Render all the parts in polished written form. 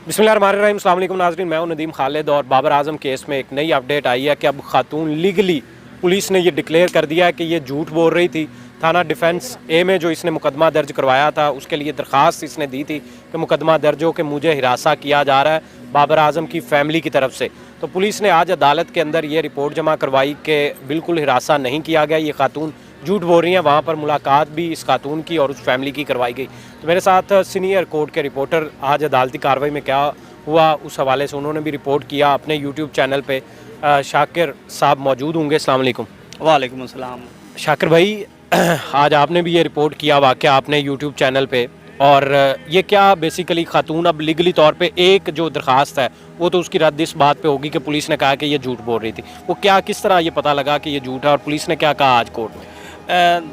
बिस्मिल्लाहिर्रहमानिर्रहीम, अस्सलाम वालेकुम नाज़रीन। मैं हूं नदीम खालिद और बाबर आजम केस में एक नई अपडेट आई है कि अब खातून लीगली पुलिस ने ये डिक्लेयर कर दिया है कि ये झूठ बोल रही थी। थाना डिफेंस ए में जो इसने मुकदमा दर्ज करवाया था उसके लिए दरख्वास्त इसने दी थी कि मुकदमा दर्ज हो कि मुझे हिरासा किया जा रहा है बाबर आजम की फ़ैमिली की तरफ से। तो पुलिस ने आज अदालत के अंदर ये रिपोर्ट जमा करवाई कि बिल्कुल हिरासा नहीं किया गया, ये खातून झूठ बोल रही हैं। वहाँ पर मुलाकात भी इस खातून की और उस फैमिली की करवाई गई। तो मेरे साथ सीनियर कोर्ट के रिपोर्टर आज अदालती कार्रवाई में क्या हुआ उस हवाले से उन्होंने भी रिपोर्ट किया अपने यूट्यूब चैनल पे। शाकिर साहब मौजूद होंगे। अस्सलाम वालेकुम। वालेकुम अस्सलाम। शाकिर भाई, आज आपने भी ये रिपोर्ट किया वाक़या आपने यूट्यूब चैनल पे, और ये क्या बेसिकली खातून अब लीगली तौर पे एक जो दरख्वास्त है वो तो उसकी रद्द इस बात पे होगी कि पुलिस ने कहा कि ये झूठ बोल रही थी। वो क्या किस तरह ये पता लगा कि ये झूठ है और पुलिस ने क्या कहा आज कोर्ट में?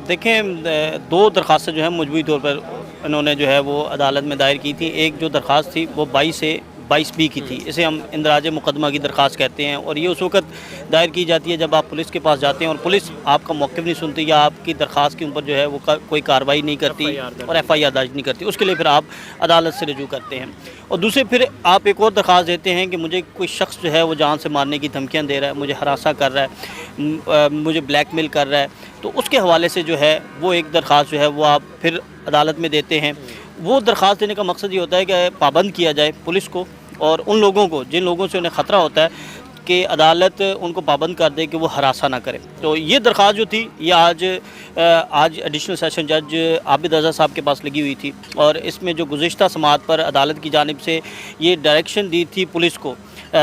देखें, दो दरख्वास्तें जो हैं मजबूरी तौर पर इन्होंने जो है वो अदालत में दायर की थी। एक जो दरख्वास्त थी वो 22 से 22B की थी। इसे हम इंदराज मुकदमा की दरख्वास्त कहते हैं, और ये उस वक्त दायर की जाती है जब आप पुलिस के पास जाते हैं और पुलिस आपका मौक़िफ़ नहीं सुनती या आपकी दरख्वास्त के ऊपर जो है वो कोई कार्रवाई नहीं करती और FIR दर्ज नहीं करती। उसके लिए फिर आप अदालत से रजू करते हैं। और दूसरे फिर आप एक और दरख्वास्त देते हैं कि मुझे कोई शख्स जो है वो जान से मारने की धमकियाँ दे रहा है, मुझे हरासा कर रहा है, मुझे ब्लैकमेल कर रहा है। तो उसके हवाले से जो है वो एक दरख्वास्त जो है वो आप फिर अदालत में देते हैं। वो दरख्वास्त देने का मकसद ये होता है कि पाबंद किया जाए पुलिस को और उन लोगों को जिन लोगों से उन्हें ख़तरा होता है कि अदालत उनको पाबंद कर दे कि वो हरासा ना करें। तो ये दरख्वास्त जो थी ये आज एडिशनल सेशन जज आबिद रज़ा साहब के पास लगी हुई थी, और इसमें जो गुज़िश्ता समाअत पर अदालत की जानिब से ये डायरेक्शन दी थी पुलिस को,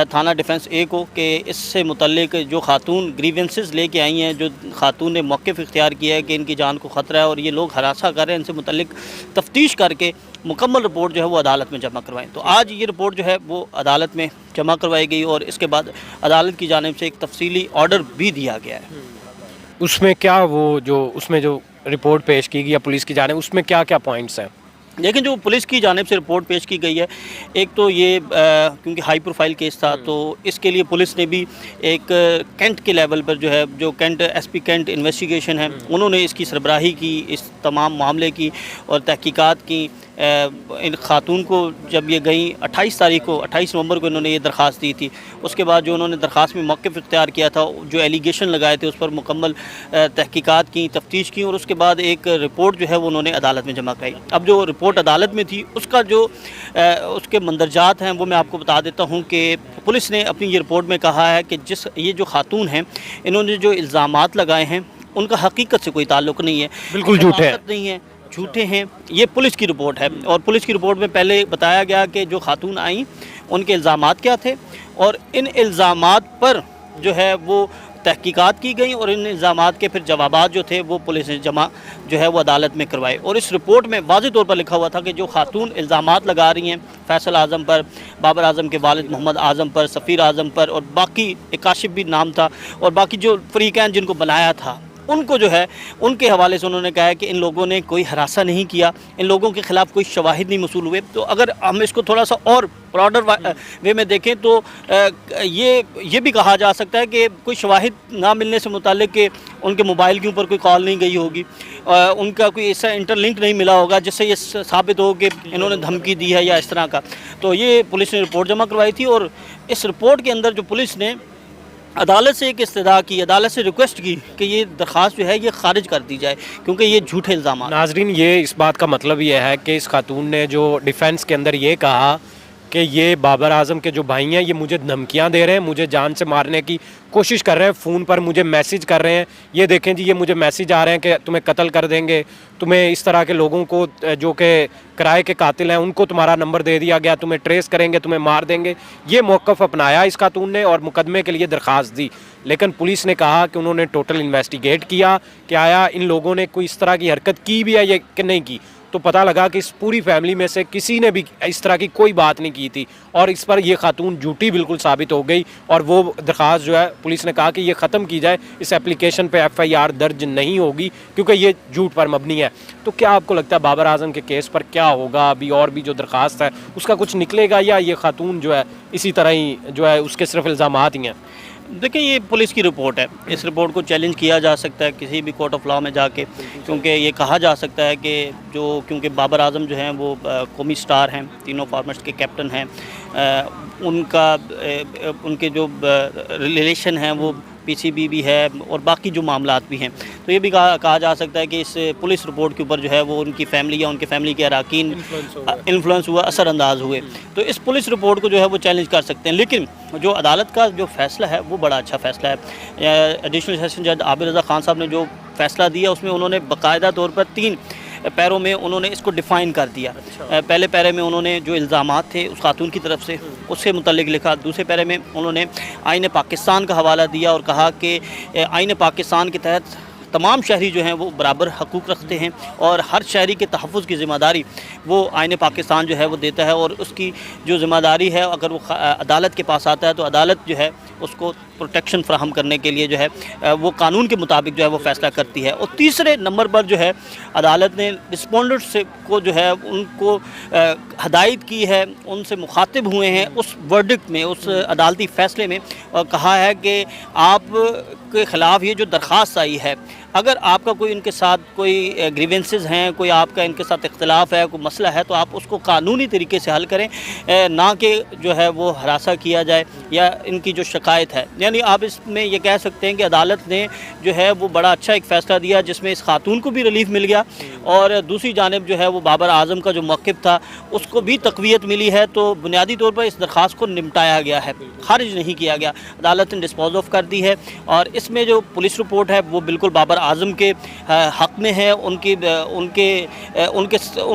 थाना डिफेंस ए को, कि इससे मुतल्लिक जो खातून ग्रीवेंसेस लेके आई हैं, जो खातून ने मौक़िफ़ इख्तियार किया है कि इनकी जान को ख़तरा है और ये लोग हरासा कर रहे हैं, इनसे मुतल्लिक तफ्तीश करके मुकम्मल रिपोर्ट जो है वो अदालत में जमा करवाएं। तो आज ये रिपोर्ट जो है वो अदालत में जमा करवाई गई और इसके बाद अदालत की जानिब से एक तफसीली ऑर्डर भी दिया गया है। उसमें क्या वो जो उसमें जो रिपोर्ट पेश की गई है पुलिस की जानिब, उसमें क्या क्या पॉइंट्स हैं? लेकिन जो पुलिस की जानिब से रिपोर्ट पेश की गई है, एक तो ये क्योंकि हाई प्रोफाइल केस था तो इसके लिए पुलिस ने भी एक कैंट के लेवल पर जो है, जो कैंट SP कैंट इन्वेस्टिगेशन है, उन्होंने इसकी सरबराही की, इस तमाम मामले की और तहकीकात की। इन खातून को जब ये गई 28 नवंबर को इन्होंने ये दरख्वास्त दी थी। उसके बाद जो उन्होंने दरख्वास्त में मौक़िफ़ इख्तियार किया था, जो एलिगेशन लगाए थे उस पर मुकम्मल तहकीकात की, तफ्तीश की, और उसके बाद एक रिपोर्ट जो है वो उन्होंने अदालत में जमा कराई। अब जो रिपोर्ट अदालत में थी उसका जो उसके मंदरजात हैं वो मैं आपको बता देता हूँ कि पुलिस ने अपनी ये रिपोर्ट में कहा है कि ये जो खातून हैं इन्होंने जो इल्ज़ामात लगाए हैं उनका हकीकत से कोई ताल्लुक़ नहीं है, बिल्कुल झूठे हैं, नहीं है, झूठे हैं। ये पुलिस की रिपोर्ट है, और पुलिस की रिपोर्ट में पहले बताया गया कि जो खातून आई उनके इल्ज़ामात क्या थे और इन इल्ज़ामात पर जो है वो तहकीकात की गई, और इन इल्ज़ामात के फिर जवाबात जो थे वो पुलिस ने जमा जो है वो अदालत में करवाए। और इस रिपोर्ट में वाज़ेह तौर पर लिखा हुआ था कि जो खातून इल्ज़ामात लगा रही हैं फैसल आज़म पर, बाबर आज़म के वालिद मोहम्मद आज़म पर, सफ़ीर आज़म पर, और बाकी एक काशिफ भी नाम था, और बाकी जो फ़रीक़ैन जिनको बनाया था उनको जो है उनके हवाले से उन्होंने कहा है कि इन लोगों ने कोई हरासा नहीं किया, इन लोगों के ख़िलाफ़ कोई शवाहिद नहीं मसूल हुए। तो अगर हम इसको थोड़ा सा और ब्रॉडर वे में देखें तो ये भी कहा जा सकता है कि कोई शवाहिद ना मिलने से मुताल्लिक कि उनके मोबाइल के ऊपर कोई कॉल नहीं गई होगी, उनका कोई ऐसा इंटरलिंक नहीं मिला होगा जिससे ये साबित हो कि इन्होंने धमकी दी है या इस तरह का। तो ये पुलिस ने रिपोर्ट जमा करवाई थी, और इस रिपोर्ट के अंदर जो पुलिस ने अदालत से एक इस्तदा की, अदालत से रिक्वेस्ट की कि ये दरख्वास्त जो है ये खारिज कर दी जाए क्योंकि ये झूठे इल्ज़ाम। नाजरीन, ये इस बात का मतलब ये है कि इस खातून ने जो डिफेंस के अंदर ये कहा कि ये बाबर आजम के जो भाई हैं ये मुझे धमकियां दे रहे हैं, मुझे जान से मारने की कोशिश कर रहे हैं, फ़ोन पर मुझे मैसेज कर रहे हैं, ये देखें जी ये मुझे मैसेज आ रहे हैं कि तुम्हें कत्ल कर देंगे, तुम्हें इस तरह के लोगों को जो कि किराए के कातिल हैं उनको तुम्हारा नंबर दे दिया गया, तुम्हें ट्रेस करेंगे, तुम्हें मार देंगे। ये मौक़िफ़ अपनाया इस खातून ने और मुकदमे के लिए दरख्वास्त दी। लेकिन पुलिस ने कहा कि उन्होंने टोटल इन्वेस्टिगेट किया कि आया इन लोगों ने कोई इस तरह की हरकत की भी है या कि नहीं की। तो पता लगा कि इस पूरी फैमिली में से किसी ने भी इस तरह की कोई बात नहीं की थी, और इस पर यह खातून झूठी बिल्कुल साबित हो गई। और वो दरख्वास्त जो है पुलिस ने कहा कि ये ख़त्म की जाए, इस एप्लीकेशन पे FIR दर्ज नहीं होगी क्योंकि ये झूठ पर मबनी है। तो क्या आपको लगता है बाबर आजम के केस पर क्या होगा? अभी और भी जो दरख्वास्त है उसका कुछ निकलेगा या ये खातून जो है इसी तरह ही जो है उसके सिर्फ इल्ज़ामात ही हैं? देखिए, ये पुलिस की रिपोर्ट है, इस रिपोर्ट को चैलेंज किया जा सकता है किसी भी कोर्ट ऑफ लॉ में जाके, क्योंकि ये कहा जा सकता है कि क्योंकि बाबर आजम जो हैं वो कौमी स्टार हैं, तीनों फॉर्मेट्स के कैप्टन हैं, उनके जो रिलेशन हैं वो पीसीबी भी है और बाकी जो मामलात भी हैं। तो ये भी कहा जा सकता है कि इस पुलिस रिपोर्ट के ऊपर जो है वो उनकी फैमिली या उनके फैमिली के अरकान इन्फ्लुएंस हुआ, असरअंदाज हुए। तो इस पुलिस रिपोर्ट को जो है वो चैलेंज कर सकते हैं। लेकिन जो अदालत का जो फ़ैसला है वो बड़ा अच्छा फ़ैसला है। एडिशनल सेशन जज आबिद रज़ा ख़ान साहब ने जो फ़ैसला दिया उसमें उन्होंने बाकायदा तौर पर 3 पैरों में उन्होंने इसको डिफ़ाइन कर दिया। पहले पैरे में उन्होंने जो इल्ज़ामात थे उस खातून की तरफ से उससे मुतल्लिक लिखा। दूसरे पैरे में उन्होंने आईन पाकिस्तान का हवाला दिया और कहा कि आईन पाकिस्तान के तहत तमाम शहरी जो हैं वो बराबर हकूक़ रखते हैं और हर शहरी के तहफ़्फ़ुज़ की ज़िम्मेदारी वो आईन पाकिस्तान जो है वो देता है। और उसकी जो ज़िम्मेदारी है अगर वो अदालत के पास आता है तो अदालत जो है उसको प्रोटेक्शन फ्राहम करने के लिए जो है वो कानून के मुताबिक जो है वो फ़ैसला करती है। और तीसरे नंबर पर जो है अदालत ने रिस्पोंडेंट से को जो है उनको हदायत की है, उनसे मुखातिब हुए हैं उस वर्डिक्ट में, उस अदालती फ़ैसले में, और कहा है कि आप के ख़िलाफ़ ये जो दरख्वास्त आई है, अगर आपका कोई इनके साथ कोई ग्रीवेंसेस हैं, कोई आपका इनके साथ इख्तिलाफ़ है, कोई मसला है, तो आप उसको कानूनी तरीके से हल करें, ना कि जो है वो हरासा किया जाए या इनकी जो शिकायत है। यानी आप इसमें ये कह सकते हैं कि अदालत ने जो है वो बड़ा अच्छा एक फ़ैसला दिया जिसमें इस खातून को भी रिलीफ मिल गया और दूसरी जानिब जो है वो बाबर आज़म का जो मौक़िफ़ था उसको भी तक़वियत मिली है। तो बुनियादी तौर पर इस दरख्वास्त को निपटाया गया है, खारिज नहीं किया गया, अदालत ने डिस्पोज ऑफ कर दी है। और इसमें जो पुलिस रिपोर्ट है वो बिल्कुल बाबर आज़म के हक़ में है, उनको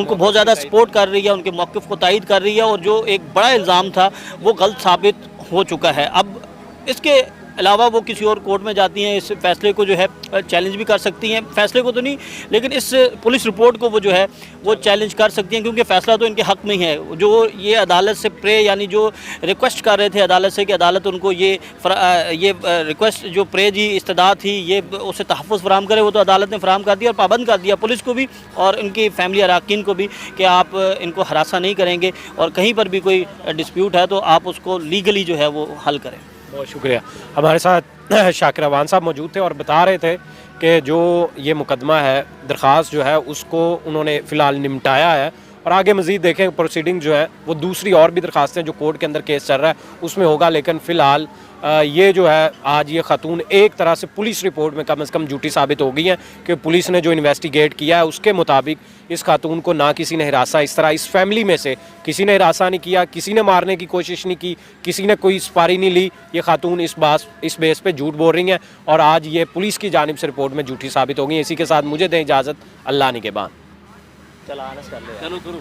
बहुत ज़्यादा सपोर्ट कर रही है, उनके मौक़िफ़ को तायद कर रही है और जो एक बड़ा इल्ज़ाम था वो गलत साबित हो चुका है। अब इसके अलावा वो किसी और कोर्ट में जाती हैं, इस फैसले को जो है चैलेंज भी कर सकती हैं, फैसले को तो नहीं लेकिन इस पुलिस रिपोर्ट को वो जो है वो चैलेंज कर सकती हैं क्योंकि फ़ैसला तो इनके हक़ में ही है। जो ये अदालत से प्रे यानी जो रिक्वेस्ट कर रहे थे अदालत से कि अदालत उनको ये रिक्वेस्ट जो प्रे जी इस्तदा थी ये उसे तहफ़्फ़ुज़ फराहम करे, वो तो अदालत ने फराहम कर दिया और पाबंद कर दिया पुलिस को भी और इनकी फैमिली अरकान को भी कि आप इनको हरासा नहीं करेंगे और कहीं पर भी कोई डिस्प्यूट है तो आप उसको लीगली जो है वो हल करें। बहुत शुक्रिया। हमारे साथ शाकिर अवान साहब मौजूद थे और बता रहे थे कि जो ये मुकदमा है, दरख्वास्त जो है उसको उन्होंने फ़िलहाल निपटाया है और आगे मज़ीद देखें प्रोसीडिंग जो है वो दूसरी और भी दरख्वास्तें जो कोर्ट के अंदर केस चल रहा है उसमें होगा। लेकिन फ़िलहाल ये जो है आज ये खातून एक तरह से पुलिस रिपोर्ट में कम से कम झूठी साबित हो गई हैं कि पुलिस ने जो इन्वेस्टिगेट किया है उसके मुताबिक इस खातून को ना किसी ने हिरासा, इस तरह इस फैमिली में से किसी ने हिरासा नहीं किया, किसी ने मारने की कोशिश नहीं की, किसी ने कोई सुपारी नहीं ली। ये खातून इस बेस पे झूठ बोल रही हैं और आज ये पुलिस की जानिब से रिपोर्ट में झूठी साबित हो गई। इसी के साथ मुझे दें इजाज़त, अल्लाह निगहबान। चलो शुरू